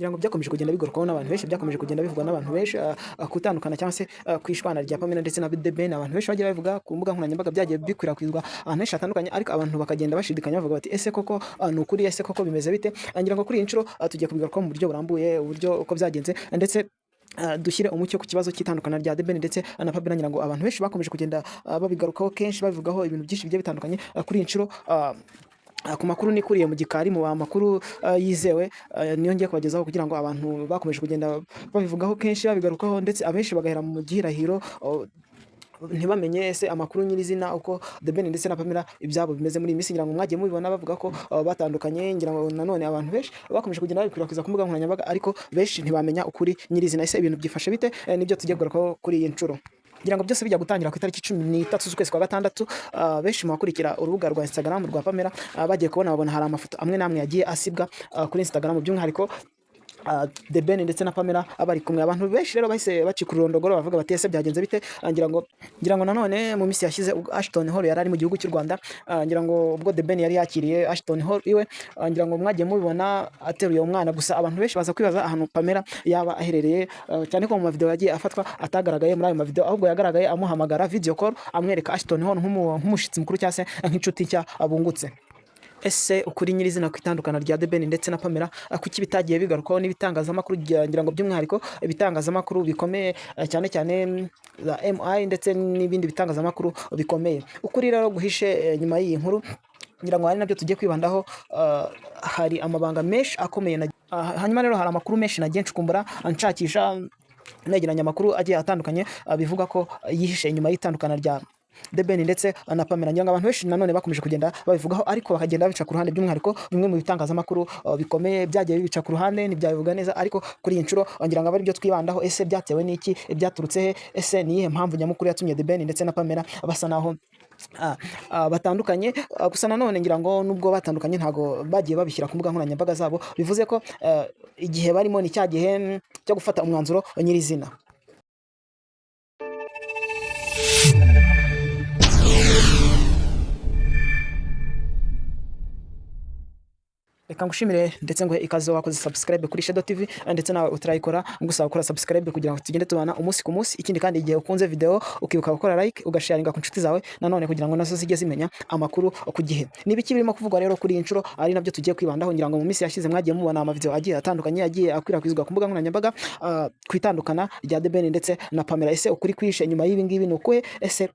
ngira ngo byakomeje kugenda bigarukaho n'abantu benshi, byakomeje kugenda bivugwa n'abantu benshi, kutandukana cyangwa se kwishwana rya Pamela ndetse na Ben. Abantu benshi bagiye bavuga ku mbuga nkoranyambaga, byagiye bikwirakwizwa ahantu henshi hatandukanye, ariko abantu bakagenda bashidikanya bavuga bati ese koko ni ukuri, ese koko bimeze bite? Ngira ngo kuri iyi nshuro tugiye kubigarukaho mu buryo burambuye, uburyo uko byagenze, ndetse dushyire umucyo ku kibazo cy'itandukana rya Ben ndetse na Pamela. Ngira ngo abantu benshi bakomeje kugenda babigarukaho kenshi, babivugaho ibintu byinshi bigiye bitandukanye. Kuri iyi nshuro ku makuru nikuriye mu gikari mu makuru yizewe, niyo ngiye kubagezaho kugira ngo abantu bakomeje kugenda babivugaho kenshi, babigarukaho, ndetse abenshi bagahera mu gihirahiro ntibamenye ese amakuru nyirizina uko Ben ndetse na Pamela ibyabo bimeze muri iyi minsi. Ngira ngo mwagiye mubibona bavuga ko batandukanye. Ngira ngo nanone abantu benshi bakomeje kugenda babikwirakwiza ku mbuga nkoranyambaga, ariko benshi ntibamenya ukuri nyirizina. Ese ibintu byifashe bite? Nibyo tugiye kugarukaho kuri iyi nshuro. Ngira ngo byose bijya gutangira ku itariki 13 z'ukwezi kwa gatandatu. Benshi mu bakurikira urubuga rwa Instagram rwa Pamela bagiye kubona babona hari amafoto amwe namwe yagiye asibwa kuri Instagram, by'umwihariko Ben ndetse na Pamela bari kumwe. Abantu benshi rero bahise bacika ururondogoro bavuga bati ese byagenze bite? Ngira ngo nanone mu minsi yashize Ashton Hall yari ari mu gihugu cy'u Rwanda. Ngira ngo ubwo Ben yari yakiriye Ashton Hall iwe, ngira ngo mwagiye mubibona ateruye umwana. Gusa abantu benshi baza kwibaza ahantu Pamela yaba aherereye, cyane ko mu mavideo yagiye afatwa atagaragaye muri ayo mavideo, ahubwo yagaragaye amuhamagara video call, amwereka Ashton Hall nk'umushitsi mukuru cyangwa se nk'inshuti nshya abungutse. Ese ukuri nyirizina ku itandukana rya Ben ndetse na Pamela kuki bitagiye bigarukaho n'ibitangazamakuru? Ngira ngo by'umwihariko ibitangazamakuru bikomeye cyane cyane za MI ndetse n'ibindi bitangazamakuru bikomeye. Ukuri rero guhishe nyuma y'iyi nkuru, ngira ngo hari nabyo tugiye kwibandaho. Hari amabanga menshi akomeye hanyuma rero hari amakuru menshi nagiye ncukumbura nshakisha, negeranya amakuru agiye atandukanye bivuga ko yihishe nyuma y'itandukana rya Ben ndetse na Pamela. Ngira ngo abantu benshi nanone bakomeje kugenda babivugaho, ariko bakagenda babica ku ruhande, by'umwihariko bimwe mu bitangazamakuru bikomeye byagiye bibica ku ruhande, ntibyabivuga neza. Ariko kuri iyi nshuro ngira ngo ari byo twibandaho. Ese byatewe n'iki? Byaturutse he? Ese ni iyihe mpamvu nyamukuru yatumye Ben ndetse na Pamela basa naho batandukanye? Gusa nanone ngira ngo nubwo batandukanye ntago bagiye babishyira ku mbuga nkoranyambaga zabo, bivuze ko igihe barimo ni cya gihe cyo gufata umwanzuro nyirizina. Reka ngushimire ndetse ngo ikaze wakoze subscribe kuri Sheddo TV, ndetse nawe utarayikora ngusaba gukora subscribe kugira ngo tugende tubana umunsi ku munsi. Ikindi kandi igihe ukunze video ukibuka gukora like, ugasharinga ku nshuti zawe, nanone kugira ngo nazo zijye zimenya amakuru ku gihe. Nibiki birimo kuvugwa rero kuri iyi nshuro, ari nabyo tugiye kwibandaho. Ngira ngo mu minsi yashize mwagiye mubona amavideo agiye atandukanye yagiye akwirakwizwa ku mbuga nkoranyambaga kwitandukana rya Ben ndetse na Pamela. Ese ukuri kwishe nyuma y'ibi ngibi ni ukuhe? Ese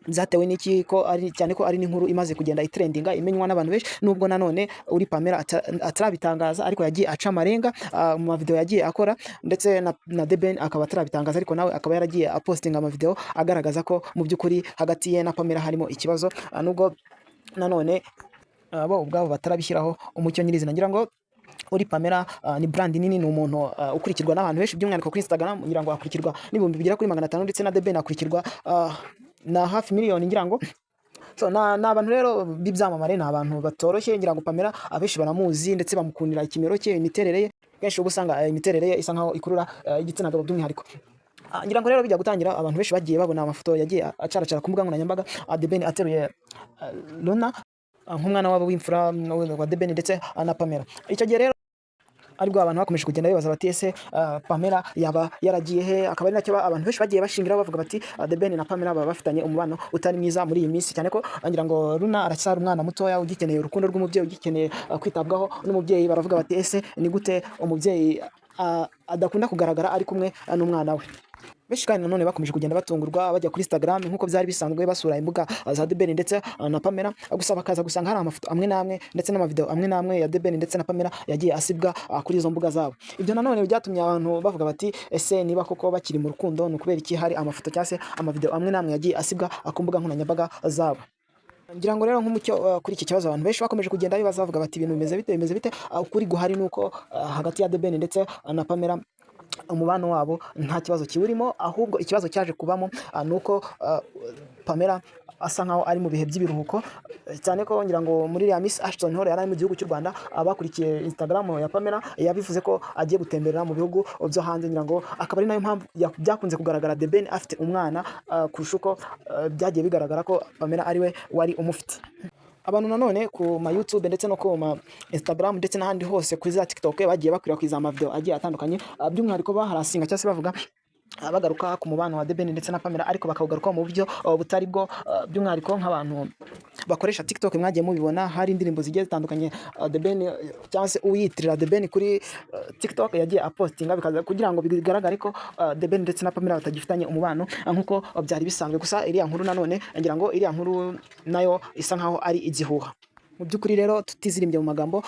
byatewe n'iki? Ko ari cyane ko ari n'inkuru imaze kugenda itrendinga, imenywa n'abantu benshi, nubwo nanone uri Pamela atarabitangaza, ariko yagiye aca amarenga mu mavideo yagiye akora, ndetse na Ben akaba atarabitangaza, ariko nawe akaba yaragiye apostinga amavideo agaragaza ko mu by'ukuri hagati ye na Pamela harimo ikibazo, nubwo nanone bo ubwabo batarabishyiraho umucyo nyirizina. Ngira ngo uri Pamela ni brand nini, ni umuntu ukurikirwa n'abantu benshi, by'umwihariko kuri Instagram. Ngira ngo akurikirwa n'ibihumbi bigera kuri 500, ndetse na Ben akurikirwa na hafi miliyoni. Ngira ngo so na abantu rero bibyamamare, ni abantu batoroshye. Ngira ngo Pamela abenshi baramuzi ndetse bamukundira ikimero cye, imiterere ye. Kenshi ubu usanga imiterere ye isa nkaho ikurura igitsina gabo by'umwihariko. Ngira ngo rero bijya gutangira, abantu benshi bagiye babona amafoto yagiye acaracara ku mbuga nkoranyambaga, Ben ateruye Luna nk'umwana wabo w'imfura wa Ben ndetse na Pamela. Icyo gihe rero aribwo abantu bakomeje kugenda bibaza bati ese Pamela yaba yaragiye he? Akaba ari nacyo abantu benshi bagiye bashingira bavuga bati Ben na Pamela baba bafitanye umubano utari mwiza muri iyi minsi, cyane ko ngira ngo Luna aracyari umwana mutoya ugikeneye urukundo rw'umubyeyi, ugikeneye kwitabwaho n'umubyeyi. Baravuga bati ese ni gute umubyeyi adakunda kugaragara ari kumwe n'umwana we? Benshi kandi nanone bakomeje kugenda batungurwa bajya kuri Instagram nk'uko byari bisanzwe, basura imbuga za Ben ndetse na Pamela, gusa bakaza gusanga hari amafoto amwe namwe ndetse n'amavideo amwe namwe ya Ben ndetse na Pamela yagiye asibwa kuri izo mbuga zabo. Ibyo nanone byatumye abantu bavuga bati ese niba koko bakiri mu rukundo, ni ukubera iki hari amafoto cyangwa se amavideo amwe namwe yagiye asibwa ku mbuga nkoranyambaga zabo? Ngira ngo rero nk'umucyo kuri iki kibazo, abantu benshi bakomeje kugenda bibaza bavuga bati ibintu bimeze bite? Ukuri guhari nuko hagati ya Ben ndetse na Pamela umubano wabo nta kibazo kiwurimo, ahubwo ikibazo cyaje kubamo nuko Pamela asa nkaho ari mu bihe by'ibiruhuko, cyane ko ngira ngo muri ya Miss Ashton Hall yari mu gihugu cy'u Rwanda. Abakurikiye Instagram ya Pamela yabivuze ko agiye gutemberera mu bihugu byo hanze. Ngira ngo akaba ari nayo mpamvu byakunze kugaragara Ben afite umwana kurusha uko byagiye bigaragara ko Pamela ari we wari umufite. abantu nanone ku ma YouTube ndetse no ku ma Instagram ndetse n'ahandi hose kuri za TikTok bagiye bakwirakwiza amavideo agiye atandukanye, by'umwihariko baharasinga cyangwa se bavuga bagaruka ku mubano wa Debeni ndetse na Pamela, ariko bakawugaruka mu buryo butari bwo, by'umwihariko nk'abantu bakoresha TikTok mwagiye mubibona hari indirimbo zigiye zitandukanye Debeni cyangwa se uyitirira Debeni kuri TikTok yagiye apostinga bikaza kugira ngo bigaragare ko Debeni ndetse na Pamela batagifitanye umubano nk'uko byari bisanzwe. Gusa iriya nkuru nanone ngira ngo iriya nkuru nayo isa nkaho ari igihuha. Mu by'ukuri rero tutizirimbye mu magambo,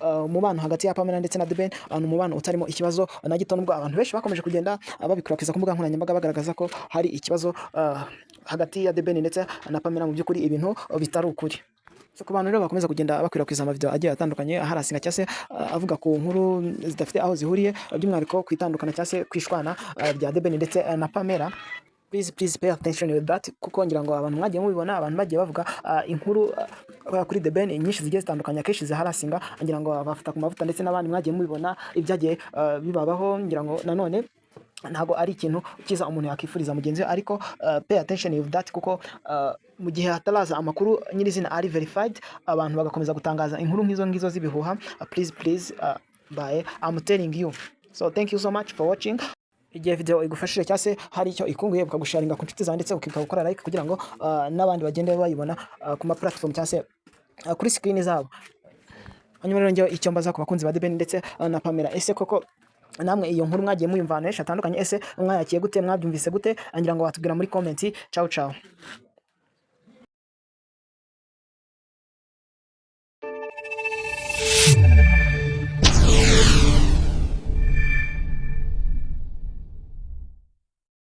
umubano hagati ya Pamela ndetse na Debeni ni umubano utarimo ikibazo na gito, nubwo abantu benshi bakomeje kugenda babikwirakwiza ku mbuga nkoranyambaga bagaragaza ko hari ikibazo hagati ya Debeni ndetse na Pamela, mu by'ukuri ibintu bitari ukuri. So ku bantu rero bakomeza kugenda bakwirakwiza amavideo agiye atandukanye aharasinga cyangwa se avuga ku nkuru zidafite aho zihuriye, by'umwihariko kwitandukana cyangwa se kwishwana bya Debeni ndetse na Pamela, please pay attention with that, kuko ngira ngo abantu mwagiye mubibona, abantu bagiye bavuga inkuru kuri Debeni nyinshi zigiye zitandukanye akenshi ziharasinga, ngira ngo bafata ku mavuta ndetse n'abandi mwagiye mubibona ibyagiye bibabaho. Ngira ngo nanone ntago ari ikintu cyiza umuntu yakifuriza mugenzi we, ariko pay attention with that, kuko mu gihe hataraza amakuru nyirizina ari verified, abantu bagakomeza gutangaza inkuru nk'izo ngizo z'ibihuha, please bye, I'm telling you. So thank you so much for watching. Igihe video igufashije cyangwa se hari icyo ikunguye ukagusharinga ku nshuti zawe ndetse ukibuka gukora like kugira ngo n'abandi bagende bayibona ku ma platform cyangwa se kuri screen zabo. Hanyuma rero njyewe icyo mbaza ku bakunzi ba Debeni ndetse na Pamela, ese koko namwe iyo nkuru mwagiye muyumva ahantu henshi hatandukanye, ese mwayakiye gute, mwabyumvise gute? Ngira ngo watubwira muri comment. Ciao ciao.